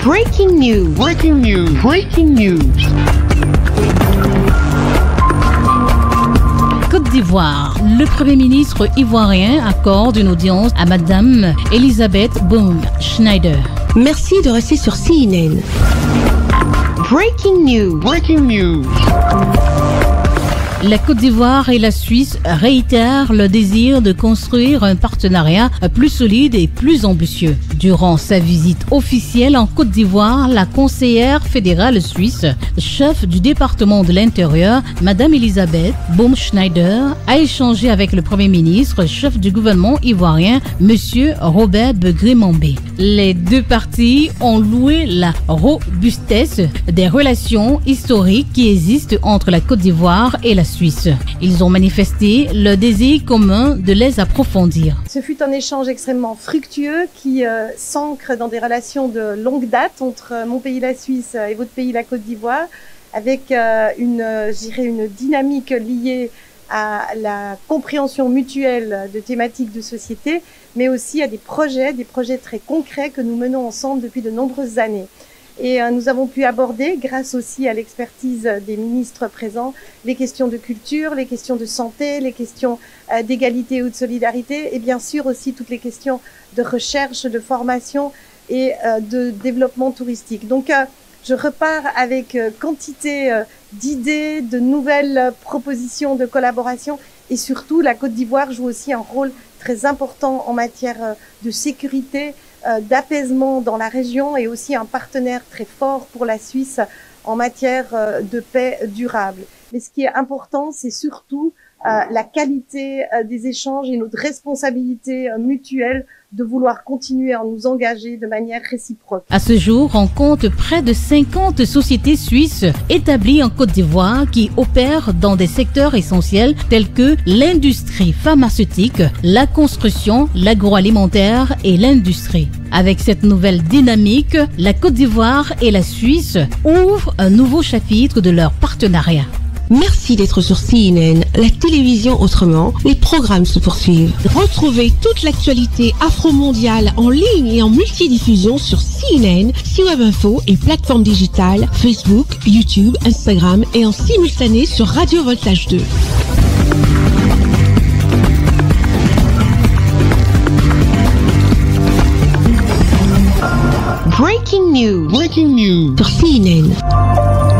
Breaking news. Breaking news. Breaking news. Côte d'Ivoire, le Premier ministre ivoirien accorde une audience à Madame Elisabeth Boum-Schneider. Merci de rester sur CNN. Breaking news. Breaking news. La Côte d'Ivoire et la Suisse réitèrent le désir de construire un partenariat plus solide et plus ambitieux. Durant sa visite officielle en Côte d'Ivoire, la conseillère fédérale suisse, chef du département de l'Intérieur, Madame Elisabeth Boum-Schneider, a échangé avec le Premier ministre, chef du gouvernement ivoirien, Monsieur Robert Begré-Mambé. Les deux parties ont loué la robustesse des relations historiques qui existent entre la Côte d'Ivoire et la Suisse. Ils ont manifesté le désir commun de les approfondir. Ce fut un échange extrêmement fructueux qui s'ancre dans des relations de longue date entre mon pays la Suisse et votre pays la Côte d'Ivoire, avec une dynamique liée à la compréhension mutuelle de thématiques de société, mais aussi à des projets très concrets que nous menons ensemble depuis de nombreuses années. Et nous avons pu aborder, grâce aussi à l'expertise des ministres présents, les questions de culture, les questions de santé, les questions d'égalité ou de solidarité, et bien sûr aussi toutes les questions de recherche, de formation et de développement touristique. Donc je repars avec quantité d'idées, de nouvelles propositions de collaboration, et surtout la Côte d'Ivoire joue aussi un rôle très important en matière de sécurité, d'apaisement dans la région, et aussi un partenaire très fort pour la Suisse en matière de paix durable. Mais ce qui est important, c'est surtout la qualité des échanges et notre responsabilité mutuelle de vouloir continuer à nous engager de manière réciproque. À ce jour, on compte près de 50 sociétés suisses établies en Côte d'Ivoire qui opèrent dans des secteurs essentiels tels que l'industrie pharmaceutique, la construction, l'agroalimentaire et l'industrie. Avec cette nouvelle dynamique, la Côte d'Ivoire et la Suisse ouvrent un nouveau chapitre de leur partenariat. Merci d'être sur CNN, la télévision autrement. Les programmes se poursuivent. Retrouvez toute l'actualité afro-mondiale en ligne et en multidiffusion sur CNN, C-Web Info et plateformes digitales, Facebook, YouTube, Instagram et en simultané sur Radio Voltage 2. Breaking news. Breaking news. Sur CNN.